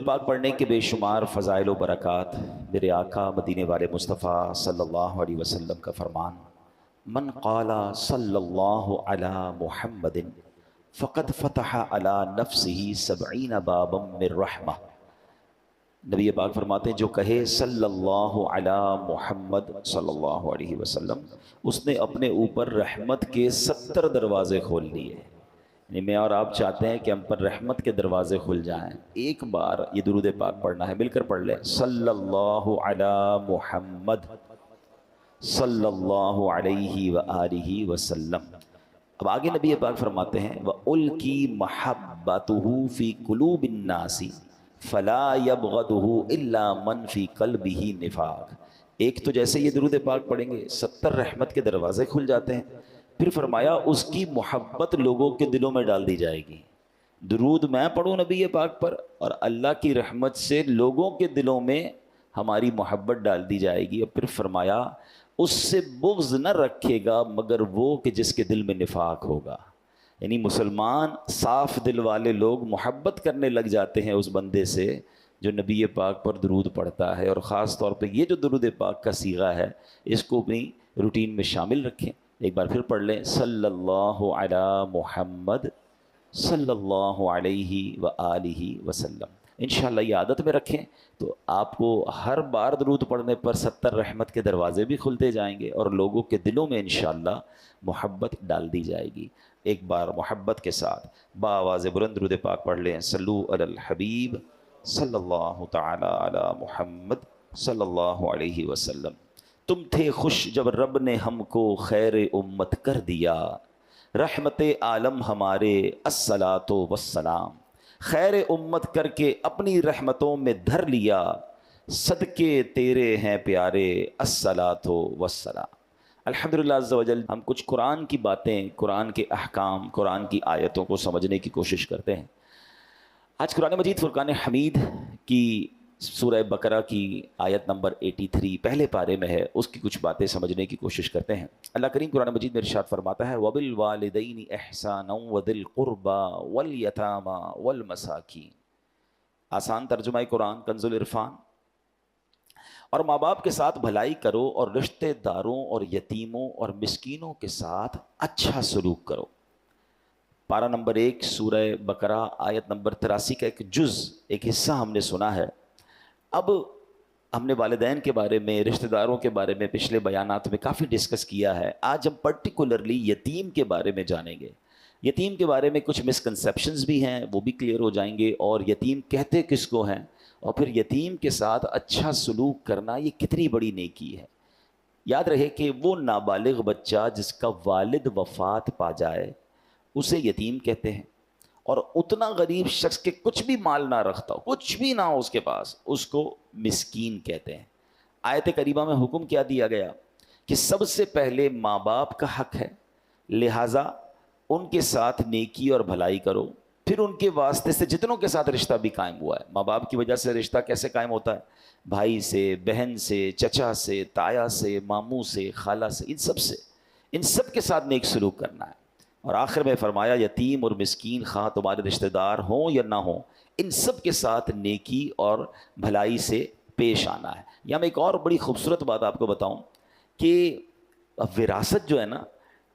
پاک پڑھنے کے بے شمار فضائل و برکات۔ میرے آقا مدینے والے مصطفیٰ صلی اللہ علیہ وسلم کا فرمان، من قال صلی اللہ علی محمد فقد فتح علی نفسہ 70 بابا من رحمہ۔ نبی پاک فرماتے ہیں جو کہے صلی اللہ علی محمد صلی اللہ علیہ وسلم، اس نے اپنے اوپر رحمت کے 70 دروازے کھول لیے۔ یعنی میں اور آپ چاہتے ہیں کہ ہم پر رحمت کے دروازے کھل جائیں، ایک بار یہ درود پاک پڑھنا ہے، مل کر پڑھ لیں، صلی اللہ علی محمد صلی اللہ علیہ وآلہ وسلم۔ اب آگے نبی پاک فرماتے ہیں وَأُلْقِي مَحَبَّتُهُ فِي قُلُوبِ النَّاسِ فَلَا يَبْغَضُهُ إِلَّا مَنْ فِي قَلْبِهِ نِفَاقٌ۔ ایک تو جیسے یہ درود پاک پڑھیں گے 70 رحمت کے دروازے کھل جاتے ہیں، پھر فرمایا اس کی محبت لوگوں کے دلوں میں ڈال دی جائے گی۔ درود میں پڑھوں نبی پاک پر اور اللہ کی رحمت سے لوگوں کے دلوں میں ہماری محبت ڈال دی جائے گی، اور پھر فرمایا اس سے بغض نہ رکھے گا مگر وہ کہ جس کے دل میں نفاق ہوگا۔ یعنی مسلمان صاف دل والے لوگ محبت کرنے لگ جاتے ہیں اس بندے سے جو نبی پاک پر درود پڑھتا ہے، اور خاص طور پہ یہ جو درود پاک کا صیغہ ہے اس کو اپنی روٹین میں شامل رکھیں۔ ایک بار پھر پڑھ لیں، صلی اللہ علی محمد صلی اللہ علیہ وآلہ وسلم۔ انشاءاللہ یہ عادت میں رکھیں تو آپ کو ہر بار درود پڑھنے پر 70 رحمت کے دروازے بھی کھلتے جائیں گے، اور لوگوں کے دلوں میں انشاءاللہ محبت ڈال دی جائے گی۔ ایک بار محبت کے ساتھ بآواز بلند درود پاک پڑھ لیں، صلو علی الحبیب صلی اللہ تعالی علی محمد صلی اللہ علیہ وسلم۔ تم تھے خوش جب رب نے ہم کو خیر امت کر دیا، رحمت عالم ہمارے الصلاۃ والسلام، خیر امت کر کے اپنی رحمتوں میں دھر لیا، صدقے تیرے ہیں پیارے الصلاۃ والسلام۔ الحمدللہ عز و جل ہم کچھ قرآن کی باتیں، قرآن کے احکام، قرآن کی آیتوں کو سمجھنے کی کوشش کرتے ہیں۔ آج قرآن مجید فرقان حمید کی سورہ بقرہ کی آیت نمبر 83 پہلے پارے میں ہے، اس کی کچھ باتیں سمجھنے کی کوشش کرتے ہیں۔ اللہ کریم قرآن مجید میں ارشاد فرماتا ہے وَبِالْوَالِدَيْنِ إِحْسَانًا وَذِي الْقُرْبَى وَالْيَتَامَى وَالْمَسَاكِينِ۔ آسان ترجمہ قرآن کنز العرفان۔ اور ماں باپ کے ساتھ بھلائی کرو اور رشتہ داروں اور یتیموں اور مسکینوں کے ساتھ اچھا سلوک کرو۔ پارہ نمبر 1 سورہ بقرہ آیت نمبر 83 کا ایک جز، ایک حصہ ہم نے سنا ہے۔ اب ہم نے والدین کے بارے میں، رشتہ داروں کے بارے میں پچھلے بیانات میں کافی ڈسکس کیا ہے۔ آج ہم پرٹیکولرلی یتیم کے بارے میں جانیں گے۔ یتیم کے بارے میں کچھ مسکنسیپشنز بھی ہیں، وہ بھی کلیئر ہو جائیں گے، اور یتیم کہتے کس کو ہیں، اور پھر یتیم کے ساتھ اچھا سلوک کرنا یہ کتنی بڑی نیکی ہے۔ یاد رہے کہ وہ نابالغ بچہ جس کا والد وفات پا جائے اسے یتیم کہتے ہیں، اور اتنا غریب شخص کے کچھ بھی مال نہ رکھتا ہو، کچھ بھی نہ ہو اس کے پاس، اس کو مسکین کہتے ہیں۔ آیت کریمہ میں حکم کیا دیا گیا کہ سب سے پہلے ماں باپ کا حق ہے، لہٰذا ان کے ساتھ نیکی اور بھلائی کرو، پھر ان کے واسطے سے جتنوں کے ساتھ رشتہ بھی قائم ہوا ہے۔ ماں باپ کی وجہ سے رشتہ کیسے قائم ہوتا ہے؟ بھائی سے، بہن سے، چچا سے، تایا سے، ماموں سے، خالہ سے، ان سب کے ساتھ نیک سلوک کرنا ہے۔ اور آخر میں فرمایا یتیم اور مسکین خواہ تمہارے رشتہ دار ہوں یا نہ ہوں، ان سب کے ساتھ نیکی اور بھلائی سے پیش آنا ہے۔ یہاں میں ایک اور بڑی خوبصورت بات آپ کو بتاؤں کہ وراثت جو ہے نا،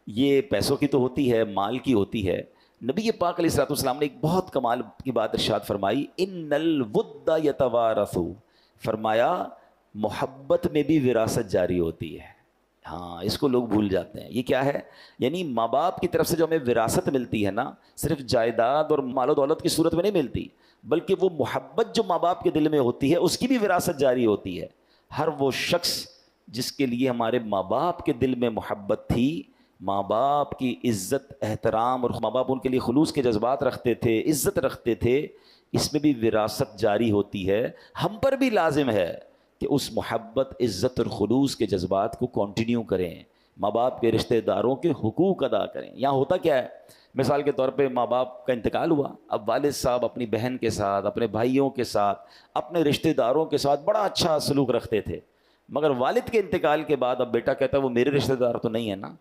یہ پیسوں کی تو ہوتی ہے، مال کی ہوتی ہے۔ نبی پاک علیہ الصلوۃ والسلام نے ایک بہت کمال کی بات ارشاد فرمائی، ان الود یتوارث، فرمایا محبت میں بھی وراثت جاری ہوتی ہے۔ ہاں، اس کو لوگ بھول جاتے ہیں۔ یہ کیا ہے؟ یعنی ماں باپ کی طرف سے جو ہمیں وراثت ملتی ہے نا، صرف جائیداد اور مال و دولت کی صورت میں نہیں ملتی، بلکہ وہ محبت جو ماں باپ کے دل میں ہوتی ہے اس کی بھی وراثت جاری ہوتی ہے۔ ہر وہ شخص جس کے لیے ہمارے ماں باپ کے دل میں محبت تھی، ماں باپ کی عزت، احترام، اور ماں باپ ان کے لیے خلوص کے جذبات رکھتے تھے، عزت رکھتے تھے، اس میں بھی وراثت جاری ہوتی ہے۔ ہم پر بھی لازم ہے کہ اس محبت، عزت اور خلوص کے جذبات کو کنٹینیو کریں، ماں باپ کے رشتہ داروں کے حقوق ادا کریں۔ یہاں ہوتا کیا ہے؟ مثال کے طور پہ ماں باپ کا انتقال ہوا، اب والد صاحب اپنی بہن کے ساتھ، اپنے بھائیوں کے ساتھ، اپنے رشتہ داروں کے ساتھ بڑا اچھا سلوک رکھتے تھے، مگر والد کے انتقال کے بعد اب بیٹا کہتا ہے وہ میرے رشتہ دار تو نہیں ہے نا،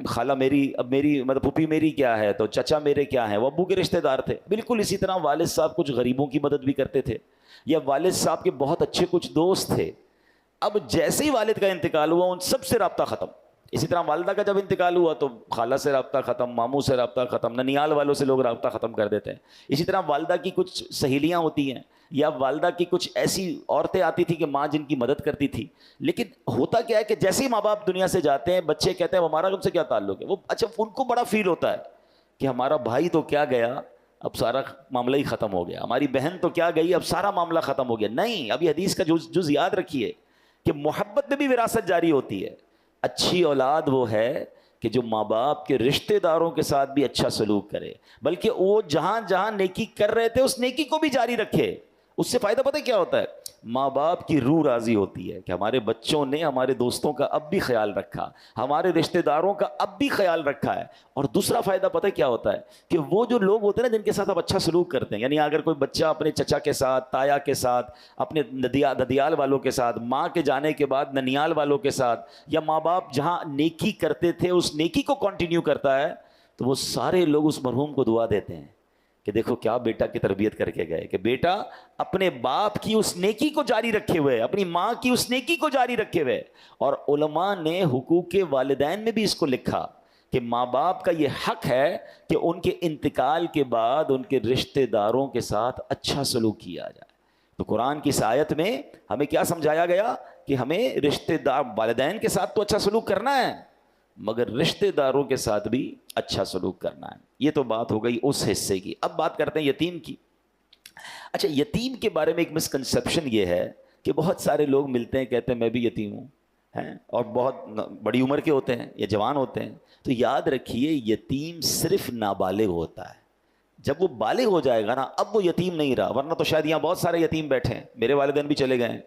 خالہ میری، اب میری مطلب پھوپھی میری کیا ہے تو چچا میرے کیا ہیں، وہ ابو کے رشتہ دار تھے. بالکل اسی طرح والد صاحب کچھ غریبوں کی مدد بھی کرتے تھے، یا والد صاحب کے بہت اچھے کچھ دوست تھے. اب جیسے ہی والد کا انتقال ہوا ان سب سے رابطہ ختم. اسی طرح والدہ کا جب انتقال ہوا تو خالہ سے رابطہ ختم، ماموں سے رابطہ ختم، ننیال والوں سے لوگ رابطہ ختم کر دیتے ہیں. اسی طرح والدہ کی کچھ سہیلیاں ہوتی ہیں یا والدہ کی کچھ ایسی عورتیں آتی تھی کہ ماں جن کی مدد کرتی تھی. لیکن ہوتا کیا ہے کہ جیسے ہی ماں باپ دنیا سے جاتے ہیں بچے کہتے ہیں ہمارا ان سے کیا تعلق ہے. وہ اچھا ان کو بڑا فیل ہوتا ہے کہ ہمارا بھائی تو کیا گیا، اب سارا معاملہ ہی ختم ہو گیا، ہماری بہن تو کیا گئی، اب سارا معاملہ ختم ہو گیا. نہیں، ابھی حدیث کا جز یاد رکھیے کہ محبت میں بھی وراثت جاری ہوتی ہے. اچھی اولاد وہ ہے کہ جو ماں باپ کے رشتہ داروں کے ساتھ بھی اچھا سلوک کرے، بلکہ وہ جہاں جہاں نیکی کر رہے تھے اس نیکی کو بھی جاری رکھے. اس سے فائدہ پتہ کیا ہوتا ہے؟ ماں باپ کی روح راضی ہوتی ہے کہ ہمارے بچوں نے ہمارے دوستوں کا اب بھی خیال رکھا، ہمارے رشتہ داروں کا اب بھی خیال رکھا ہے. اور دوسرا فائدہ پتہ کیا ہوتا ہے کہ وہ جو لوگ ہوتے ہیں نا جن کے ساتھ آپ اچھا سلوک کرتے ہیں، یعنی اگر کوئی بچہ اپنے چچا کے ساتھ، تایا کے ساتھ، اپنے ددیال والوں کے ساتھ، ماں کے جانے کے بعد ننیال والوں کے ساتھ، یا ماں باپ جہاں نیکی کرتے تھے اس نیکی کو کنٹینیو کرتا ہے، تو وہ سارے لوگ اس مرحوم کو دعا دیتے ہیں کہ دیکھو کیا بیٹا کی تربیت کر کے گئے، کہ بیٹا اپنے باپ کی اس نیکی کو جاری رکھے ہوئے، اپنی ماں کی اس نیکی کو جاری رکھے ہوئے. اور علماء نے حقوق والدین میں بھی اس کو لکھا کہ ماں باپ کا یہ حق ہے کہ ان کے انتقال کے بعد ان کے رشتہ داروں کے ساتھ اچھا سلوک کیا جائے. تو قرآن کی اس آیت میں ہمیں کیا سمجھایا گیا کہ ہمیں رشتہ دار والدین کے ساتھ تو اچھا سلوک کرنا ہے، مگر رشتہ داروں کے ساتھ بھی اچھا سلوک کرنا ہے. یہ تو بات ہو گئی اس حصے کی. اب بات کرتے ہیں یتیم کی. اچھا، یتیم کے بارے میں ایک مسکنسیپشن یہ ہے کہ بہت سارے لوگ ملتے ہیں کہتے ہیں میں بھی یتیم ہوں، اور بہت بڑی عمر کے ہوتے ہیں یا جوان ہوتے ہیں. تو یاد رکھیے یتیم صرف نابالغ ہوتا ہے. جب وہ بالغ ہو جائے گا نا اب وہ یتیم نہیں رہا. ورنہ تو شاید یہاں بہت سارے یتیم بیٹھے ہیں، میرے والدین بھی چلے گئے ہیں،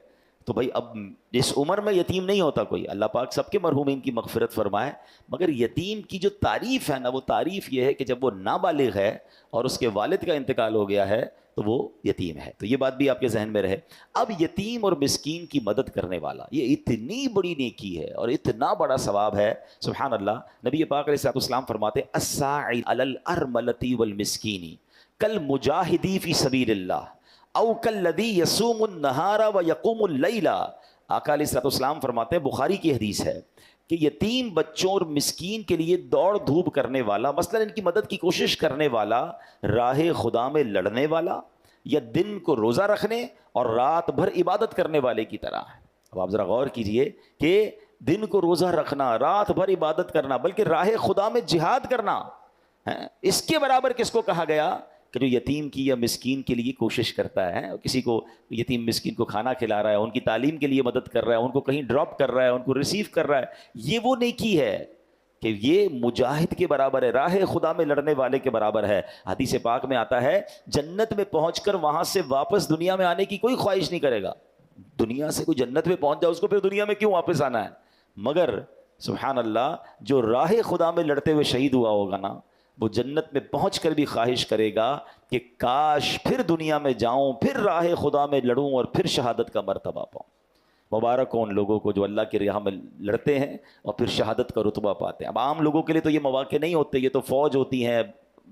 تو بھائی اب اس عمر میں یتیم نہیں ہوتا کوئی. اللہ پاک سب کے مرحومین کی مغفرت فرمائے. مگر یتیم کی جو تعریف ہے نا وہ تعریف یہ ہے کہ جب وہ نابالغ ہے اور اس کے والد کا انتقال ہو گیا ہے تو وہ یتیم ہے. تو یہ بات بھی آپ کے ذہن میں رہے. اب یتیم اور مسکین کی مدد کرنے والا یہ اتنی بڑی نیکی ہے اور اتنا بڑا ثواب ہے، سبحان اللہ. نبی پاک علیہ الصلوۃ والسلام فرماتے ہیں الساعی علی الارملۃ والمسکین کالمجاہدی فی سبیل اللہ او کالذی یصوم النہار ویقوم اللیل. آقا علیہ الصلوۃ والسلام فرماتے ہیں، بخاری کی حدیث ہے، کہ یتیم بچوں اور مسکین کے لیے دوڑ دھوپ کرنے والا، مثلا ان کی مدد کی کوشش کرنے والا، راہ خدا میں لڑنے والا، یا دن کو روزہ رکھنے اور رات بھر عبادت کرنے والے کی طرح ہے. اب آپ ذرا غور کیجئے کہ دن کو روزہ رکھنا، رات بھر عبادت کرنا، بلکہ راہ خدا میں جہاد کرنا، اس کے برابر کس کو کہا گیا کہ جو یتیم کی یا مسکین کے لیے کوشش کرتا ہے، کسی کو یتیم مسکین کو کھانا کھلا رہا ہے، ان کی تعلیم کے لیے مدد کر رہا ہے، ان کو کہیں ڈراپ کر رہا ہے، ان کو ریسیو کر رہا ہے. یہ وہ نیکی ہے کہ یہ مجاہد کے برابر ہے، راہ خدا میں لڑنے والے کے برابر ہے. حدیث پاک میں آتا ہے جنت میں پہنچ کر وہاں سے واپس دنیا میں آنے کی کوئی خواہش نہیں کرے گا. دنیا سے کوئی جنت میں پہنچ جائے اس کو پھر دنیا میں کیوں واپس آنا ہے. مگر سبحان اللہ جو راہ خدا میں لڑتے ہوئے شہید ہوا ہوگا نا وہ جنت میں پہنچ کر بھی خواہش کرے گا کہ کاش پھر دنیا میں جاؤں، پھر راہ خدا میں لڑوں اور پھر شہادت کا مرتبہ پاؤں. مبارک ہو ان لوگوں کو جو اللہ کی راہ میں لڑتے ہیں اور پھر شہادت کا رتبہ پاتے ہیں. اب عام لوگوں کے لیے تو یہ مواقع نہیں ہوتے، یہ تو فوج ہوتی ہیں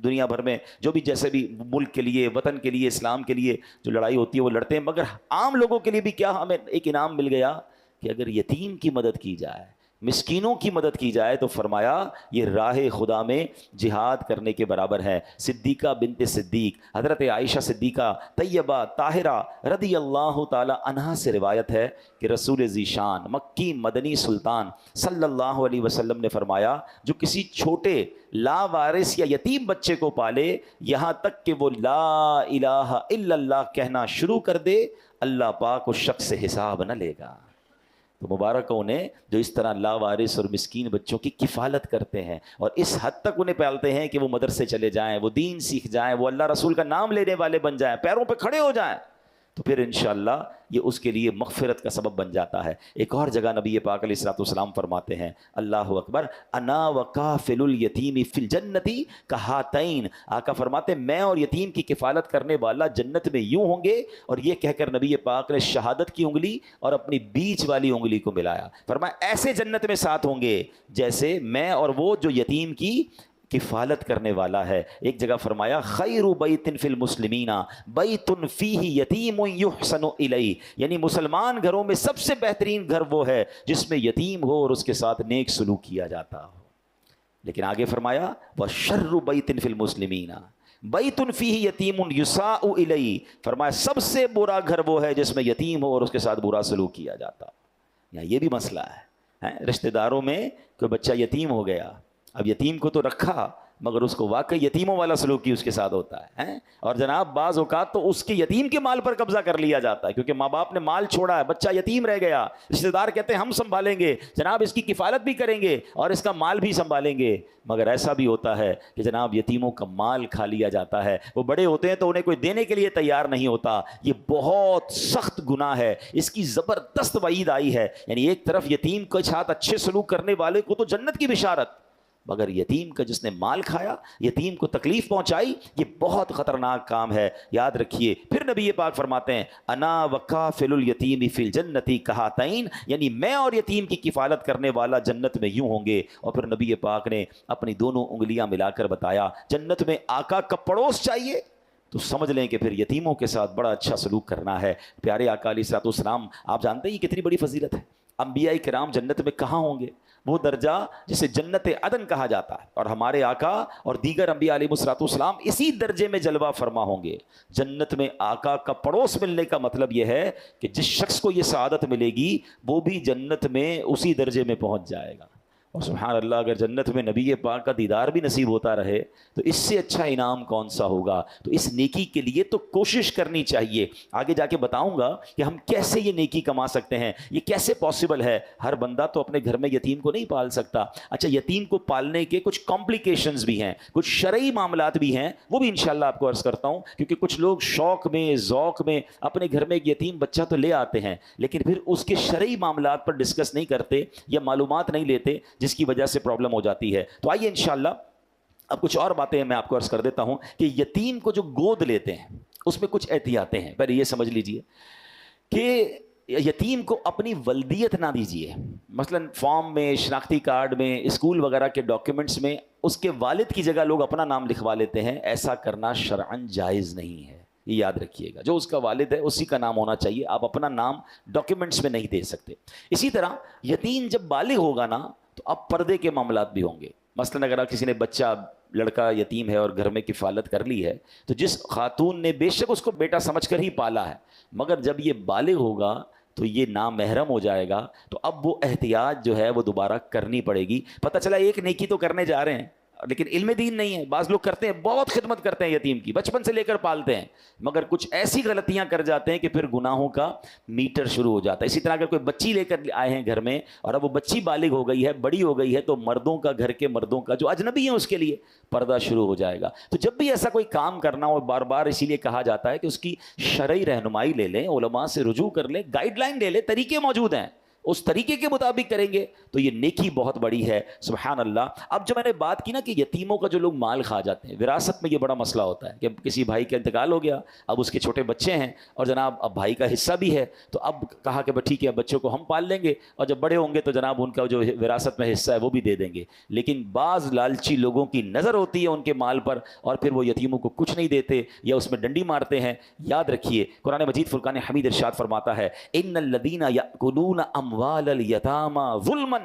دنیا بھر میں جو بھی جیسے بھی ملک کے لیے، وطن کے لیے، اسلام کے لیے جو لڑائی ہوتی ہے وہ لڑتے ہیں. مگر عام لوگوں کے لیے بھی کیا ہمیں ایک انعام مل گیا کہ اگر یتیم کی مدد کی جائے، مسکینوں کی مدد کی جائے تو فرمایا یہ راہ خدا میں جہاد کرنے کے برابر ہے. صدیقہ بنت صدیق حضرت عائشہ صدیقہ طیبہ طاہرہ رضی اللہ تعالی عنہا سے روایت ہے کہ رسول ذیشان مکی مدنی سلطان صلی اللہ علیہ وسلم نے فرمایا جو کسی چھوٹے لاوارث یا یتیم بچے کو پالے یہاں تک کہ وہ لا الہ الا اللہ کہنا شروع کر دے، اللہ پاک اس شخص سے حساب نہ لے گا. تو مبارک انہیں جو اس طرح لاوارث اور مسکین بچوں کی کفالت کرتے ہیں اور اس حد تک انہیں پالتے ہیں کہ وہ مدرسے چلے جائیں، وہ دین سیکھ جائیں، وہ اللہ رسول کا نام لینے والے بن جائیں، پیروں پہ کھڑے ہو جائیں. تو پھر انشاءاللہ یہ اس کے لیے مغفرت کا سبب بن جاتا ہے۔ ایک اور جگہ نبی پاک علیہ الصلوۃ والسلام فرماتے ہیں، اللہ اکبر، انا وکافل الیتیم فی الجنت کہاتین، آقا فرماتے ہیں میں اور یتیم کی کفالت کرنے والا جنت میں یوں ہوں گے، اور یہ کہہ کر نبی پاک نے شہادت کی انگلی اور اپنی بیچ والی انگلی کو ملایا، فرمایا ایسے جنت میں ساتھ ہوں گے جیسے میں اور وہ جو یتیم کی کفالت کرنے والا ہے۔ ایک جگہ فرمایا خیر بیت فی المسلمین بیت فیہ یتیم یحسن الیہ، یعنی مسلمان گھروں میں سب سے بہترین گھر وہ ہے جس میں یتیم ہو اور اس کے ساتھ نیک سلوک کیا جاتا ہو۔ لیکن آگے فرمایا وشر بیت فی المسلمین بیت فیہ یتیم یساء الیہ، فرمایا سب سے برا گھر وہ ہے جس میں یتیم ہو اور اس کے ساتھ برا سلوک کیا جاتا ہو۔ یہاں یہ بھی مسئلہ ہے، رشتہ داروں میں کوئی بچہ یتیم ہو گیا، اب یتیم کو تو رکھا مگر اس کو واقعی یتیموں والا سلوک ہی اس کے ساتھ ہوتا ہے، اور جناب بعض اوقات تو اس کے یتیم کے مال پر قبضہ کر لیا جاتا ہے، کیونکہ ماں باپ نے مال چھوڑا ہے، بچہ یتیم رہ گیا، رشتہ دار کہتے ہیں ہم سنبھالیں گے جناب، اس کی کفالت بھی کریں گے اور اس کا مال بھی سنبھالیں گے، مگر ایسا بھی ہوتا ہے کہ جناب یتیموں کا مال کھا لیا جاتا ہے، وہ بڑے ہوتے ہیں تو انہیں کوئی دینے کے لیے تیار نہیں ہوتا۔ یہ بہت سخت گناہ ہے، اس کی زبردست وعید آئی ہے، یعنی ایک طرف یتیم کے ساتھ اچھے سلوک کرنے والے کو تو جنت کی بشارت، مگر یتیم کا جس نے مال کھایا، یتیم کو تکلیف پہنچائی، یہ بہت خطرناک کام ہے، یاد رکھیے۔ پھر نبی پاک فرماتے ہیں انا وکافل الیتیم فی الجنت کہاتین، یعنی میں اور یتیم کی کفالت کرنے والا جنت میں یوں ہوں گے، اور پھر نبی پاک نے اپنی دونوں انگلیاں ملا کر بتایا جنت میں آقا کا پڑوس چاہیے تو سمجھ لیں کہ پھر یتیموں کے ساتھ بڑا اچھا سلوک کرنا ہے۔ پیارے آقا علیہ الصلوۃ والسلام، آپ جانتے ہیں یہ کتنی بڑی فضیلت ہے، انبیاء کرام جنت میں کہاں ہوں گے؟ وہ درجہ جسے جنت عدن کہا جاتا ہے، اور ہمارے آقا اور دیگر انبیاء علیہ الصلوۃ والسلام اسی درجے میں جلوہ فرما ہوں گے۔ جنت میں آقا کا پڑوس ملنے کا مطلب یہ ہے کہ جس شخص کو یہ سعادت ملے گی وہ بھی جنت میں اسی درجے میں پہنچ جائے گا۔ اور سبحان اللہ، اگر جنت میں نبی پاک کا دیدار بھی نصیب ہوتا رہے تو اس سے اچھا انعام کون سا ہوگا؟ تو اس نیکی کے لیے تو کوشش کرنی چاہیے۔ آگے جا کے بتاؤں گا کہ ہم کیسے یہ نیکی کما سکتے ہیں، یہ کیسے پاسبل ہے۔ ہر بندہ تو اپنے گھر میں یتیم کو نہیں پال سکتا۔ اچھا، یتیم کو پالنے کے کچھ کمپلیکیشنز بھی ہیں، کچھ شرعی معاملات بھی ہیں، وہ بھی انشاءاللہ آپ کو عرض کرتا ہوں، کیونکہ کچھ لوگ شوق میں ذوق میں اپنے گھر میں ایک یتیم بچہ تو لے آتے ہیں لیکن پھر اس کے شرعی معاملات پر ڈسکس نہیں کرتے یا معلومات نہیں لیتے، جس کی وجہ سے پرابلم ہو جاتی ہے۔ تو آئیے انشاءاللہ اب کچھ اور باتیں میں آپ کو عرض کر دیتا ہوں کہ یتیم کو جو گود لیتے ہیں اس میں کچھ احتیاطیں ہیں۔ پہلے یہ سمجھ لیجئے کہ یتیم کو اپنی ولدیت نہ دیجیے، مثلا فارم میں، شناختی کارڈ میں، اسکول وغیرہ کے ڈاکیومنٹس میں اس کے والد کی جگہ لوگ اپنا نام لکھوا لیتے ہیں، ایسا کرنا شرعاً جائز نہیں ہے، یہ یاد رکھیے گا۔ جو اس کا والد ہے اسی کا نام ہونا چاہیے، آپ اپنا نام ڈاکیومنٹس میں نہیں دے سکتے۔ اسی طرح یتیم جب بالغ ہوگا نا تو اب پردے کے معاملات بھی ہوں گے، مثلا اگر کسی نے بچہ لڑکا یتیم ہے اور گھر میں کفالت کر لی ہے تو جس خاتون نے بے شک اس کو بیٹا سمجھ کر ہی پالا ہے، مگر جب یہ بالغ ہوگا تو یہ نامحرم ہو جائے گا، تو اب وہ احتیاط جو ہے وہ دوبارہ کرنی پڑے گی۔ پتہ چلا ایک نیکی تو کرنے جا رہے ہیں لیکن علم دین نہیں ہے، بعض لوگ کرتے ہیں، بہت خدمت کرتے ہیں یتیم کی، بچپن سے لے کر پالتے ہیں، مگر کچھ ایسی غلطیاں کر جاتے ہیں کہ پھر گناہوں کا میٹر شروع ہو جاتا ہے۔ اسی طرح اگر کوئی بچی لے کر آئے ہیں گھر میں اور اب وہ بچی بالغ ہو گئی ہے، بڑی ہو گئی ہے، تو مردوں کا، گھر کے مردوں کا جو اجنبی ہیں اس کے لیے پردہ شروع ہو جائے گا۔ تو جب بھی ایسا کوئی کام کرنا ہو، بار بار اسی لیے کہا جاتا ہے کہ اس کی شرعی رہنمائی لے لیں، علماء سے رجوع کر لیں، گائیڈ لائن لے لیں، طریقے موجود ہیں، اس طریقے کے مطابق کریں گے تو یہ نیکی بہت بڑی ہے۔ سبحان اللہ۔ اب جو میں نے بات کی نا کہ یتیموں کا جو لوگ مال کھا جاتے ہیں، وراثت میں یہ بڑا مسئلہ ہوتا ہے کہ کسی بھائی کا انتقال ہو گیا، اب اس کے چھوٹے بچے ہیں اور جناب اب بھائی کا حصہ بھی ہے، تو اب کہا کہ ٹھیک ہے بچوں کو ہم پال لیں گے اور جب بڑے ہوں گے تو جناب ان کا جو وراثت میں حصہ ہے وہ بھی دے دیں گے۔ لیکن بعض لالچی لوگوں کی نظر ہوتی ہے ان کے مال پر اور پھر وہ یتیموں کو کچھ نہیں دیتے یا اس میں ڈنڈی مارتے ہیں۔ یاد رکھیے قرآن مجید فرقان حمید ارشاد فرماتا ہے ان الذین یأکلون اموال الیتامی ظلما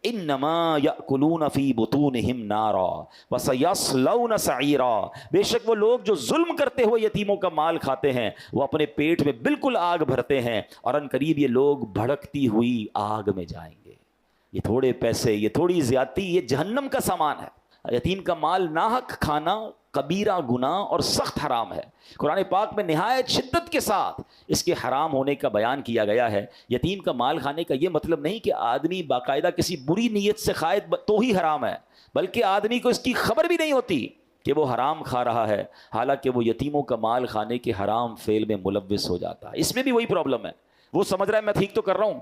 انما یأکلون فی بطونہم نارا وسیصلون سعیرا، بے شک وہ لوگ جو ظلم کرتے ہوئے یتیموں کا مال کھاتے ہیں وہ اپنے پیٹ میں بالکل آگ بھرتے ہیں اور ان قریب یہ لوگ بھڑکتی ہوئی آگ میں جائیں گے۔ یہ تھوڑے پیسے، یہ تھوڑی زیادتی، یہ جہنم کا سامان ہے۔ یتیم کا مال ناحق کھانا کبیرہ گناہ اور سخت حرام ہے۔ قرآن پاک میں نہایت شدت کے ساتھ اس کے حرام ہونے کا بیان کیا گیا ہے۔ یتیم کا مال کھانے کا یہ مطلب نہیں کہ آدمی باقاعدہ کسی بری نیت سے کھائے تو ہی حرام ہے، بلکہ آدمی کو اس کی خبر بھی نہیں ہوتی کہ وہ حرام کھا رہا ہے، حالانکہ وہ یتیموں کا مال کھانے کے حرام فعل میں ملوث ہو جاتا ہے۔ اس میں بھی وہی پرابلم ہے، وہ سمجھ رہا ہے میں ٹھیک تو کر رہا ہوں۔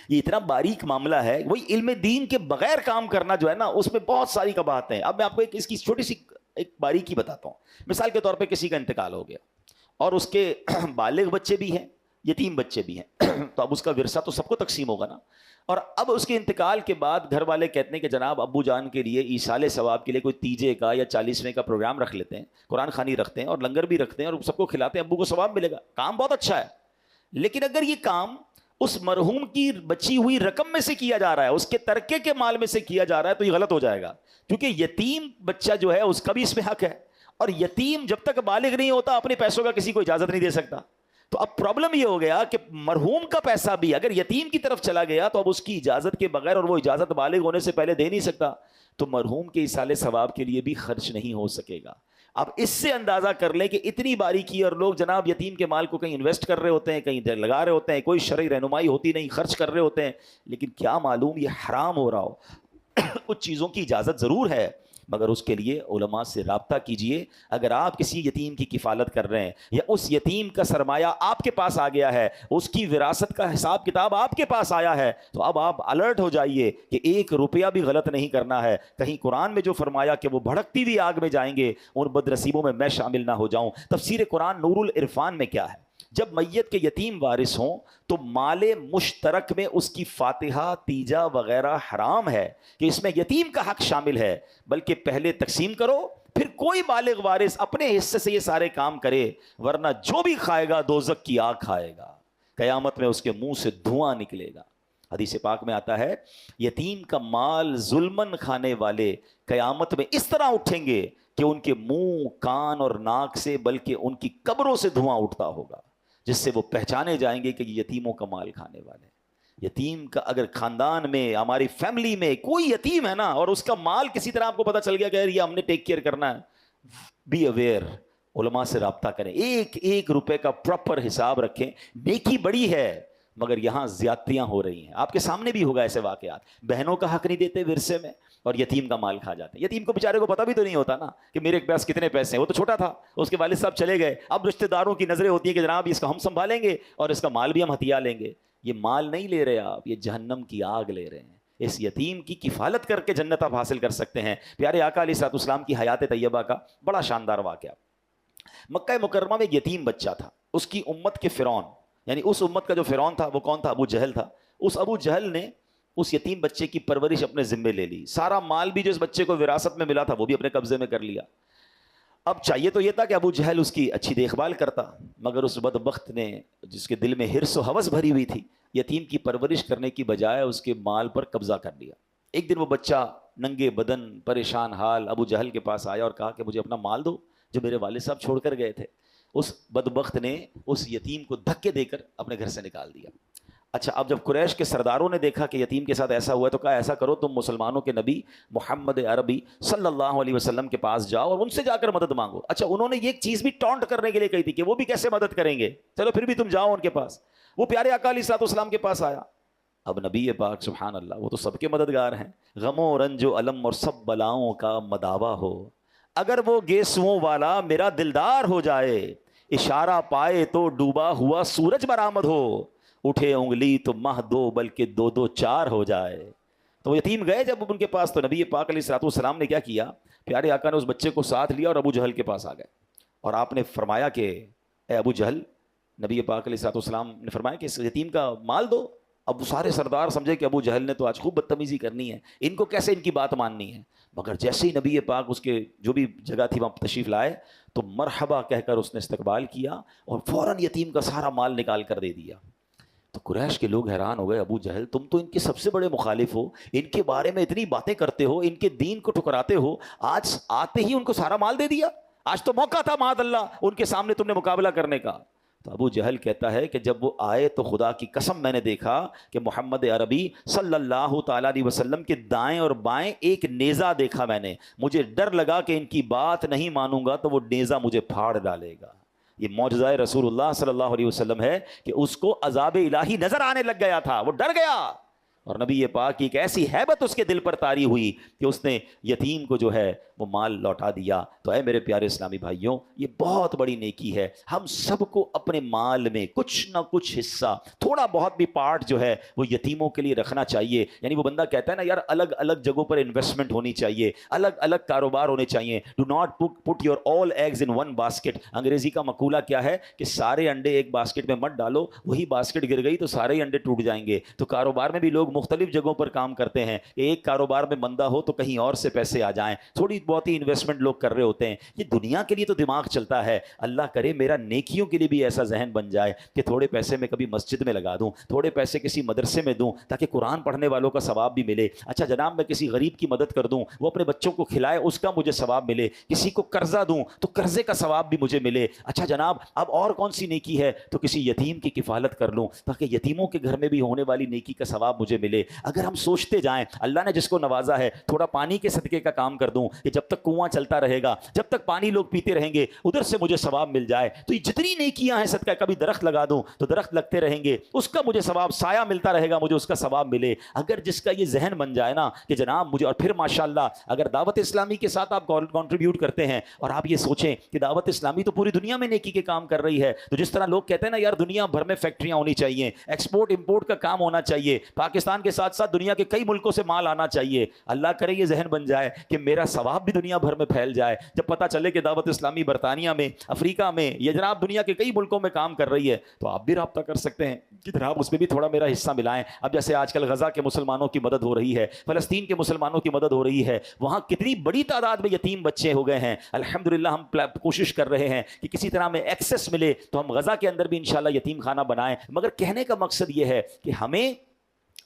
یہ اتنا باریک معاملہ ہے، وہی علم دین کے بغیر کام کرنا جو ہے نا، اس میں بہت ساری قباحتیں ہیں۔ اب میں آپ کو اس کی چھوٹی سی ایک باریکی بتاتا ہوں۔ مثال کے طور پہ کسی کا انتقال ہو گیا اور اس کے بالغ بچے بھی ہیں، یتیم بچے بھی ہیں، تو اب اس کا ورثہ تو سب کو تقسیم ہوگا نا۔ اور اب اس کے انتقال کے بعد گھر والے کہتے ہیں کہ جناب ابو جان کے لیے ایصال ثواب کے لیے کوئی تیجے کا یا 40ویں کا پروگرام رکھ لیتے ہیں، قرآن خوانی رکھتے ہیں اور لنگر بھی رکھتے ہیں اور سب کو کھلاتے ہیں، ابو کو ثواب ملے گا۔ کام بہت اچھا ہے، لیکن اگر یہ کام اس مرحوم کی بچی ہوئی رقم میں سے کیا جا رہا ہے، اس کے ترکے کے مال میں سے کیا جا رہا ہے، تو یہ غلط ہو جائے گا، کیونکہ یتیم بچہ جو ہے اس کا بھی اس میں حق ہے، اور یتیم جب تک بالغ نہیں ہوتا اپنے پیسوں کا کسی کو اجازت نہیں دے سکتا۔ تو اب پرابلم یہ ہو گیا کہ مرحوم کا پیسہ بھی اگر یتیم کی طرف چلا گیا تو اب اس کی اجازت کے بغیر، اور وہ اجازت بالغ ہونے سے پہلے دے نہیں سکتا، تو مرحوم کے ایصال ثواب کے لیے بھی خرچ نہیں ہو سکے گا۔ اب اس سے اندازہ کر لیں کہ اتنی باریکی، اور لوگ جناب یتیم کے مال کو کہیں انویسٹ کر رہے ہوتے ہیں، کہیں لگا رہے ہوتے ہیں، کوئی شرعی رہنمائی ہوتی نہیں، خرچ کر رہے ہوتے ہیں، لیکن کیا معلوم یہ حرام ہو رہا ہو۔ کچھ چیزوں کی اجازت ضرور ہے، مگر اس کے لیے علماء سے رابطہ کیجئے۔ اگر آپ کسی یتیم کی کفالت کر رہے ہیں، یا اس یتیم کا سرمایہ آپ کے پاس آ گیا ہے، اس کی وراثت کا حساب کتاب آپ کے پاس آیا ہے، تو اب آپ الرٹ ہو جائیے کہ 1 روپیہ بھی غلط نہیں کرنا ہے، کہیں قرآن میں جو فرمایا کہ وہ بھڑکتی ہوئی آگ میں جائیں گے، ان بدنصیبوں میں میں شامل نہ ہو جاؤں۔ تفسیر قرآن نور العرفان میں کیا ہے؟ جب میت کے یتیم وارث ہوں تو مال مشترک میں اس کی فاتحہ، تیجا وغیرہ حرام ہے کہ اس میں یتیم کا حق شامل ہے، بلکہ پہلے تقسیم کرو، پھر کوئی بالغ وارث اپنے حصے سے یہ سارے کام کرے، ورنہ جو بھی کھائے گا دوزخ کی آگ کھائے گا، قیامت میں اس کے منہ سے دھواں نکلے گا۔ حدیث پاک میں آتا ہے یتیم کا مال ظلمن کھانے والے قیامت میں اس طرح اٹھیں گے کہ ان کے منہ، کان اور ناک سے بلکہ ان کی قبروں سے دھواں اٹھتا ہوگا، جس سے وہ پہچانے جائیں گے کہ یہ یتیموں کا مال کھانے والے۔ یتیم کا اگر خاندان میں، ہماری فیملی میں کوئی یتیم ہے نا، اور اس کا مال کسی طرح آپ کو پتا چل گیا کہ یہ ہم نے ٹیک کیئر کرنا ہے، بی اویئر، علماء سے رابطہ کریں، ایک ایک روپے کا پراپر حساب رکھیں۔ نیکی بڑی ہے، مگر یہاں زیادتیاں ہو رہی ہیں، آپ کے سامنے بھی ہوگا ایسے واقعات۔ بہنوں کا حق نہیں دیتے ورثے میں، اور یتیم کا مال کھا جاتے ہیں۔ یتیم کو بیچارے کو پتہ بھی تو نہیں ہوتا نا کہ میرے پاس کتنے پیسے ہیں، وہ تو چھوٹا تھا، اس کے والد صاحب چلے گئے، اب رشتہ داروں کی نظریں ہوتی ہیں کہ جناب اس کا ہم سنبھالیں گے اور اس کا مال بھی ہم ہتھیا لیں گے۔ یہ مال نہیں لے رہے آپ، یہ جہنم کی آگ لے رہے ہیں۔ اس یتیم کی کفالت کر کے جنت آپ حاصل کر سکتے ہیں۔ پیارے آقا علیہ الصلوۃ والسلام کی حیات طیبہ کا بڑا شاندار واقعہ۔ مکہ مکرمہ میں ایک یتیم بچہ تھا، اس کی امت کے فرعون، یعنی اس امت کا جو فرعون تھا وہ کون تھا؟ ابو جہل تھا۔ اس ابو جہل نے اس یتیم بچے کی پرورش اپنے ذمے لے لی، سارا مال بھی جو اس بچے کو وراثت میں ملا تھا وہ بھی اپنے قبضے میں کر لیا۔ اب چاہیے تو یہ تھا کہ ابو جہل اس کی اچھی دیکھ بھال کرتا، مگر اس بدبخت نے، جس کے دل میں حرص و ہوس بھری ہوئی تھی، یتیم کی پرورش کرنے کی بجائے اس کے مال پر قبضہ کر لیا۔ ایک دن وہ بچہ ننگے بدن، پریشان حال ابو جہل کے پاس آیا اور کہا کہ مجھے اپنا مال دو جو میرے والد صاحب چھوڑ کر گئے تھے۔ اس بدبخت نے اس یتیم کو دھکے دے کر اپنے گھر سے نکال دیا۔ اچھا، اب جب قریش کے سرداروں نے دیکھا کہ یتیم کے ساتھ ایسا ہوا ہے تو کہا ایسا کرو، تم مسلمانوں کے نبی محمد عربی صلی اللہ علیہ وسلم کے پاس جاؤ اور ان سے جا کر مدد مانگو۔ اچھا، انہوں نے یہ ایک چیز بھی ٹونٹ کرنے کے لیے کہی تھی کہ وہ بھی کیسے مدد کریں گے، چلو پھر بھی تم جاؤ ان کے پاس۔ وہ پیارے آقا علیہ الصلوۃ والسلام کے پاس آیا۔ اب نبی پاک سبحان اللہ، وہ تو سب کے مددگار ہیں، غم و رنج و علم اور سب بلاؤں کا مداوا ہو، اگر وہ گیسوؤں والا میرا دلدار ہو جائے، اشارہ پائے تو ڈوبا ہوا سورج برآمد ہو، اٹھے انگلی تو ماہ دو بلکہ دو دو چار ہو جائے۔ تو وہ یتیم گئے جب ان کے پاس، تو نبی پاک علیہ الصلوۃ والسلام نے کیا کیا؟ پیارے آقا نے اس بچے کو ساتھ لیا اور ابو جہل کے پاس آ گئے، اور آپ نے فرمایا کہ اے ابو جہل، نبی پاک علیہ الصلوۃ والسلام نے فرمایا کہ اس یتیم کا مال دو۔ اب سارے سردار سمجھے کہ ابو جہل نے تو آج خوب بدتمیزی کرنی ہے، ان کو کیسے ان کی بات ماننی ہے، مگر جیسے ہی نبی پاک اس کے جو بھی جگہ تھی وہاں تشریف لائے تو مرحبا کہہ کر اس نے استقبال کیا اور فوراً یتیم کا سارا مال نکال کر دے دیا۔ تو قریش کے لوگ حیران ہو گئے، ابو جہل تم تو ان کے سب سے بڑے مخالف ہو، ان کے بارے میں اتنی باتیں کرتے ہو، ان کے دین کو ٹھکراتے ہو، آج آتے ہی ان کو سارا مال دے دیا، آج تو موقع تھا معاذ اللہ ان کے سامنے تم نے مقابلہ کرنے کا۔ تو ابو جہل کہتا ہے کہ جب وہ آئے تو خدا کی قسم میں نے دیکھا کہ محمد عربی صلی اللہ تعالیٰ علیہ وسلم کے دائیں اور بائیں ایک نیزہ دیکھا میں نے، مجھے ڈر لگا کہ ان کی بات نہیں مانوں گا تو وہ نیزہ مجھے پھاڑ ڈالے گا۔ یہ معجزہ رسول اللہ صلی اللہ علیہ وسلم ہے کہ اس کو عذاب الہی نظر آنے لگ گیا تھا، وہ ڈر گیا، اور نبی پاک کی ایک ایسی ہیبت اس کے دل پر طاری ہوئی کہ اس نے یتیم کو جو ہے وہ مال لوٹا دیا۔ تو اے میرے پیارے اسلامی بھائیوں، یہ بہت بڑی نیکی ہے۔ ہم سب کو اپنے مال میں کچھ نہ کچھ حصہ، تھوڑا بہت بھی پارٹ جو ہے وہ یتیموں کے لیے رکھنا چاہیے۔ یعنی وہ بندہ کہتا ہے نا یار الگ الگ جگہوں پر انویسٹمنٹ ہونی چاہیے، الگ الگ کاروبار ہونے چاہیے۔ Do not put your all eggs in one basket. انگریزی کا مقولہ کیا ہے کہ سارے انڈے ایک باسکٹ میں مت ڈالو، وہی باسکٹ گر گئی تو سارے ہی انڈے ٹوٹ جائیں گے۔ تو کاروبار میں بھی لوگ مختلف جگہوں پر کام کرتے ہیں کہ ایک کاروبار میں مندہ ہو تو کہیں اور سے پیسے آ جائیں، تھوڑی بہت ہی انویسٹمنٹ لوگ کر رہے ہوتے ہیں۔ یہ دنیا کے لیے تو دماغ چلتا ہے، اللہ کرے میرا نیکیوں کے لیے بھی ایسا ذہن بن جائے کہ تھوڑے پیسے میں کبھی مسجد میں لگا دوں، تھوڑے پیسے کسی مدرسے میں دوں تاکہ قرآن پڑھنے والوں کا ثواب بھی ملے۔ اچھا جناب میں کسی غریب کی مدد کر دوں، وہ اپنے بچوں کو کھلائے، اس کا مجھے ثواب ملے۔ کسی کو قرضہ دوں تو قرضے کا ثواب بھی مجھے ملے۔ اچھا جناب اب اور کون سی نیکی ہے؟ تو کسی یتیم کی کفالت کر لوں تاکہ یتیموں کے گھر میں بھی ہونے والی نیکی کا ثواب مجھے ملے۔ اگر ہم سوچتے جائیں اللہ نے جس کو نوازا ہے، تھوڑا پانی کے صدقے کا کام کر دوں کہ جب تک کنواں چلتا رہے گا، جب تک پانی لوگ پیتے رہیں گے، ادھر سے مجھے ثواب مل جائے۔ تو یہ جتنی نیکیاں ہیں صدقہ، کبھی درخت لگا دوں تو درخت لگتے رہیں گے، اس کا مجھے ثواب، سایہ ملتا رہے گا مجھے اس کا ثواب ملے۔ اگر جس کا یہ ذہن بن جائے نا کہ جناب مجھے، اور پھر ماشاءاللہ اگر دعوت اسلامی کے ساتھ آپ کنٹریبیوٹ کرتے ہیں اور آپ یہ سوچیں کہ دعوت اسلامی تو پوری دنیا میں نیکی کے کام کر رہی ہے، تو جس طرح لوگ کہتے ہیں نا یار دنیا بھر میں فیکٹریاں ہونی چاہیے، ایکسپورٹ امپورٹ کا کام ہونا چاہیے، پاکستان کے ساتھ ساتھ دنیا کے کئی ملکوں سے مال آنا چاہیے، اللہ کرے یہ ذہن بن جائے کہ میرا ثواب بھی دنیا بھر میں پھیل جائے۔ جب پتہ چلے کہ دعوت اسلامی برطانیہ میں، افریقہ میں، یا جناب دنیا کے کئی ملکوں میں کام کر رہی ہے، تو آپ بھی رابطہ کر سکتے ہیں کہ جناب اس میں بھی تھوڑا میرا حصہ ملائیں۔ اب جیسے آج کل غزہ کے مسلمانوں کی مدد ہو رہی ہے، فلسطین کے مسلمانوں کی مدد ہو رہی ہے، وہاں کتنی بڑی تعداد میں یتیم بچے ہو گئے ہیں۔ الحمدللہ ہم کوشش کر رہے ہیں کہ کسی طرح میں ایکسس ملے تو ہم غزہ کے اندر بھی انشاءاللہ یتیم خانہ بنائیں۔ مگر کہنے کا مقصد یہ ہے کہ ہمیں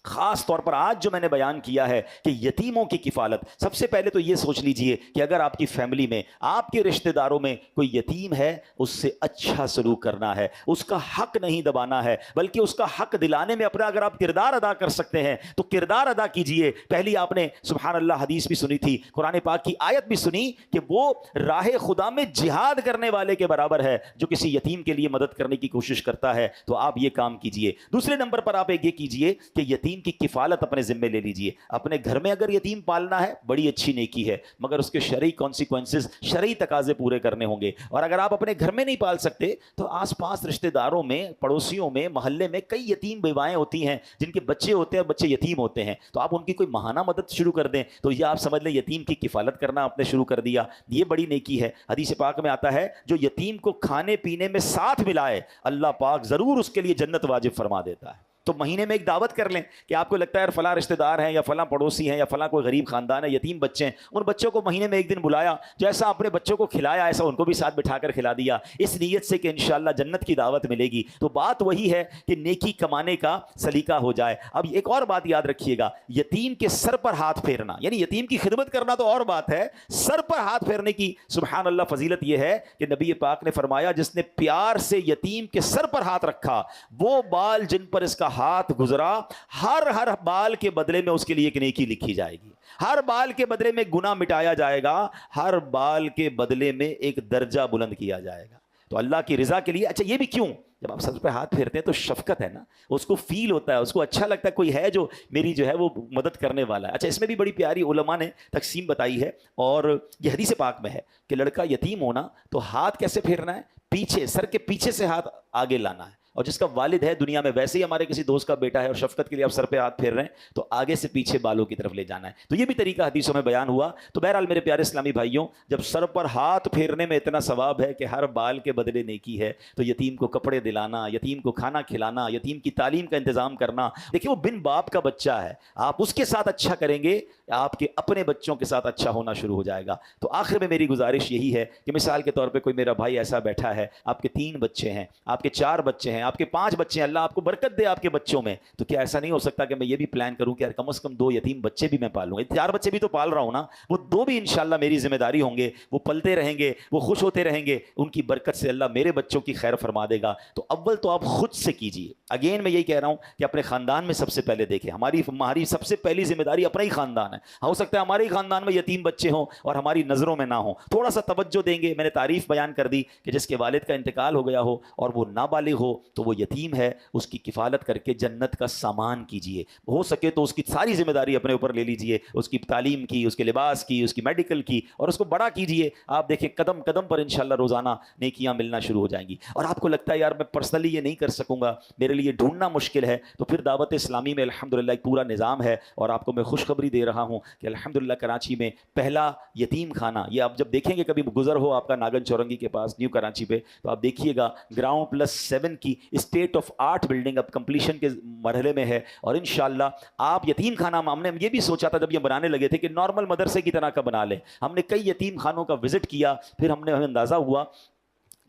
خاص طور پر آج جو میں نے بیان کیا ہے کہ یتیموں کی کفالت، سب سے پہلے تو یہ سوچ لیجئے کہ اگر آپ کی فیملی میں، آپ کے رشتہ داروں میں کوئی یتیم ہے، اس سے اچھا سلوک کرنا ہے، اس کا حق نہیں دبانا ہے، بلکہ اس کا حق دلانے میں اپنا اگر آپ کردار ادا کر سکتے ہیں تو کردار ادا کیجئے۔ پہلی آپ نے سبحان اللہ حدیث بھی سنی تھی، قرآن پاک کی آیت بھی سنی کہ وہ راہ خدا میں جہاد کرنے والے کے برابر ہے جو کسی یتیم کے لیے مدد کرنے کی کوشش کرتا ہے۔ تو آپ یہ کام کیجئے۔ دوسرے نمبر پر آپ یہ کیجئے کہ یتیم کی کفالت اپنے ذمے لے لیجئے۔ اپنے گھر میں اگر یتیم پالنا ہے بڑی اچھی نیکی ہے، مگر اس کے شرعی کانسیکوینسز، شرعی تقاضے پورے کرنے ہوں گے۔ اور اگر آپ اپنے گھر میں نہیں پال سکتے تو آس پاس رشتہ داروں میں، پڑوسیوں میں، محلے میں کئی یتیم بیوائیں ہوتی ہیں جن کے بچے ہوتے ہیں اور بچے یتیم ہوتے ہیں، تو آپ ان کی کوئی ماہانہ مدد شروع کر دیں تو یہ آپ سمجھ لیں یتیم کی کفالت کرنا آپ نے شروع کر دیا، یہ بڑی نیکی ہے۔ حدیث پاک میں آتا ہے جو یتیم کو کھانے پینے میں ساتھ ملائے اللہ پاک ضرور اس کے لیے جنت واجب فرما دیتا ہے۔ تو مہینے میں ایک دعوت کر لیں کہ آپ کو لگتا ہے یار فلاں رشتہ دار ہیں یا فلاں پڑوسی ہیں یا فلاں کوئی غریب خاندان ہے، یتیم بچے ہیں، ان بچوں کو مہینے میں ایک دن بلایا، جیسا اپنے بچوں کو کھلایا ایسا ان کو بھی ساتھ بٹھا کر کھلا دیا، اس نیت سے کہ انشاءاللہ جنت کی دعوت ملے گی۔ تو بات وہی ہے کہ نیکی کمانے کا سلیقہ ہو جائے۔ اب ایک اور بات یاد رکھیے گا، یتیم کے سر پر ہاتھ پھیرنا، یعنی یتیم کی خدمت کرنا تو اور بات ہے، سر پر ہاتھ پھیرنے کی سبحان اللہ فضیلت یہ ہے کہ نبی پاک نے فرمایا جس نے پیار سے یتیم کے سر پر ہاتھ رکھا، وہ بال جن پر اس کا ہاتھ گزرا، ہر بال کے بدلے میں اس کے لیے ایک نیکی لکھی جائے گی، ہر بال کے بدلے میں گناہ مٹایا جائے گا، ہر بال کے بدلے میں ایک درجہ بلند کیا جائے گا۔ تو اللہ کی رضا کے لیے، اچھا یہ بھی کیوں؟ جب آپ سر پہ ہاتھ پھیرتے ہیں تو شفقت ہے نا، اس کو فیل ہوتا ہے، اس کو اچھا لگتا ہے کوئی ہے جو میری جو ہے وہ مدد کرنے والا ہے۔ اچھا اس میں بھی بڑی پیاری علماء نے تقسیم بتائی ہے، اور یہ حدیث پاک میں ہے کہ لڑکا یتیم ہونا تو ہاتھ کیسے پھیرنا ہے؟ پیچھے، سر کے پیچھے سے ہاتھ آگے لانا ہے، اور جس کا والد ہے دنیا میں، ویسے ہی ہمارے کسی دوست کا بیٹا ہے اور شفقت کے لیے آپ سر پہ ہاتھ پھیر رہے ہیں تو آگے سے پیچھے بالوں کی طرف لے جانا ہے۔ تو یہ بھی طریقہ حدیثوں میں بیان ہوا۔ تو بہرحال میرے پیارے اسلامی بھائیوں، جب سر پر ہاتھ پھیرنے میں اتنا ثواب ہے کہ ہر بال کے بدلے نیکی ہے، تو یتیم کو کپڑے دلانا، یتیم کو کھانا کھلانا، یتیم کی تعلیم کا انتظام کرنا، دیکھیں وہ بن باپ کا بچہ ہے، آپ اس کے ساتھ اچھا کریں گے، آپ کے اپنے بچوں کے ساتھ اچھا ہونا شروع ہو جائے گا۔ تو آخر میں میری گزارش یہی ہے کہ مثال کے طور پہ کوئی میرا بھائی ایسا بیٹھا ہے، آپ کے 3 بچے ہیں، آپ کے 4 بچے ہیں، آپ کے 5 بچے ہیں، اللہ آپ کو برکت دے آپ کے بچوں میں، تو کیا ایسا نہیں ہو سکتا کہ میں یہ بھی پلان کروں کہ یار کم از کم 2 یتیم بچے بھی میں پالوں گا؟ 4 بچے بھی تو پال رہا ہوں نا، وہ 2 بھی انشاءاللہ میری ذمہ داری ہوں گے، وہ پلتے رہیں گے، وہ خوش ہوتے رہیں گے، ان کی برکت سے اللہ میرے بچوں کی خیر فرما دے گا۔ تو اول تو آپ خود سے کیجیے۔ اگین میں یہی کہہ رہا ہوں کہ اپنے خاندان میں سب سے پہلے دیکھیں، ہماری سب سے پہلی ذمہ داری اپنا ہی خاندان ہے۔ ہو سکتا ہے ہمارے ہی خاندان میں یتیم بچے ہوں اور ہماری نظروں میں نہ ہوں، تھوڑا سا توجہ دیں گے۔ میں نے تعریف بیان کر دی کہ جس کے والد کا انتقال ہو گیا ہو اور وہ نابالغ ہو، تو وہ یتیم ہے اس کی کفالت کر کے جنت کا سامان کیجئے، ہو سکے تو اس کی ساری ذمہ داری اپنے اوپر لے لیجئے، اس کی تعلیم کی، اس کے لباس کی، اس کی میڈیکل کی، اور اس کو بڑا کیجئے۔ آپ دیکھیں قدم قدم پر انشاءاللہ روزانہ نیکیاں ملنا شروع ہو جائیں گی۔ اور آپ کو لگتا ہے یار میں پرسنلی یہ نہیں کر سکوں گا، میرے لیے ڈھونڈنا مشکل ہے، تو پھر دعوت اسلامی میں الحمدللہ ایک پورا نظام ہے، اور آپ کو میں خوشخبری دے رہا ہوں کہ الحمدللہ کراچی میں پہلا یتیم خانہ، یہ آپ جب دیکھیں گے کبھی گزر ہو آپ کا ناگن چورنگی کے پاس نیو کراچی پہ، تو آپ دیکھیے گا گراؤنڈ+7 کی اسٹیٹ آف آرٹ بلڈنگ اب کمپلیشن کے مرحلے میں ہے، اور انشاءاللہ آپ یتیم خانہ، ہم نے یہ بھی سوچا تھا جب یہ بنانے لگے تھے کہ نارمل مدرسے کی طرح کا بنا لیں، ہم نے کئی یتیم خانوں کا وزٹ کیا، پھر ہمیں اندازہ ہوا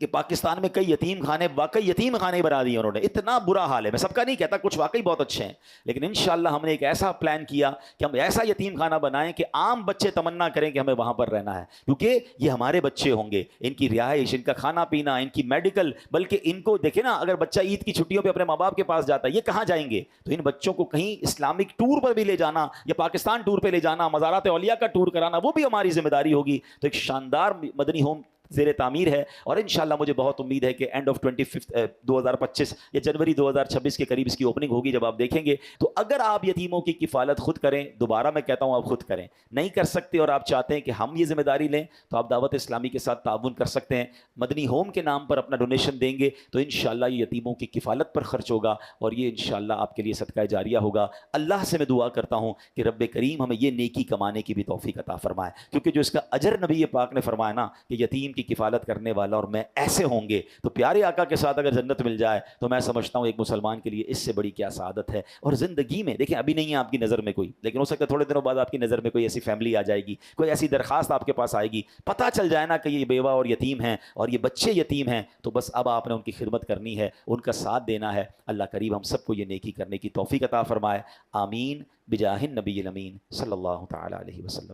کہ پاکستان میں کئی یتیم خانے واقعی یتیم خانے بنا دیے انہوں نے، اتنا برا حال ہے، میں سب کا نہیں کہتا، کچھ واقعی بہت اچھے ہیں، لیکن انشاءاللہ ہم نے ایک ایسا پلان کیا کہ ہم ایسا یتیم خانہ بنائیں کہ عام بچے تمنا کریں کہ ہمیں وہاں پر رہنا ہے، کیونکہ یہ ہمارے بچے ہوں گے، ان کی رہائش، ان کا کھانا پینا، ان کی میڈیکل، بلکہ ان کو دیکھیں نا، اگر بچہ عید کی چھٹیوں پہ اپنے ماں باپ کے پاس جاتا ہے، یہ کہاں جائیں گے؟ تو ان بچوں کو کہیں اسلامک ٹور پر بھی لے جانا، یا پاکستان ٹور پہ لے جانا، مزارات اولیاء کا ٹور کرانا، وہ بھی ہماری ذمہ داری ہوگی۔ تو ایک شاندار مدنی ہوم زیر تعمیر ہے، اور انشاءاللہ مجھے بہت امید ہے کہ اینڈ آف 2025 یا جنوری 2026 کے قریب اس کی اوپننگ ہوگی۔ جب آپ دیکھیں گے تو اگر آپ یتیموں کی کفالت خود کریں، دوبارہ میں کہتا ہوں آپ خود کریں، نہیں کر سکتے اور آپ چاہتے ہیں کہ ہم یہ ذمہ داری لیں، تو آپ دعوت اسلامی کے ساتھ تعاون کر سکتے ہیں، مدنی ہوم کے نام پر اپنا ڈونیشن دیں گے تو انشاءاللہ یہ یتیموں کی کفالت پر خرچ ہوگا، اور یہ انشاءاللہ آپ کے لیے صدقہ جاریہ ہوگا۔ اللہ سے میں دعا کرتا ہوں کہ رب کریم ہمیں یہ نیکی کمانے کی بھی توفیق عطا فرمائے، کیونکہ جو اس کا اجر نبی پاک نے فرمایا نا کہ یتیم کی کفالت کرنے والا اور میں ایسے ہوں گے، تو پیارے آقا کے ساتھ اگر جنت مل جائے تو میں سمجھتا ہوں ایک مسلمان کے لیے اس سے بڑی کیا سعادت ہے۔ اور زندگی میں دیکھیں ابھی نہیں ہے آپ کی نظر میں کوئی، لیکن ہو سکتا ہے تھوڑے دنوں بعد آپ کی نظر میں کوئی ایسی فیملی آ جائے گی، کوئی ایسی درخواست آپ کے پاس آئے گی، پتہ چل جائے نا کہ یہ بیوہ اور یتیم ہیں اور یہ بچے یتیم ہیں، تو بس اب آپ نے ان کی خدمت کرنی ہے، ان کا ساتھ دینا ہے۔ اللہ کریم ہم سب کو یہ نیکی کرنے کی توفیق عطا فرمائے، آمین بجاہ النبی الامین صلی اللہ تعالی علیہ وسلم۔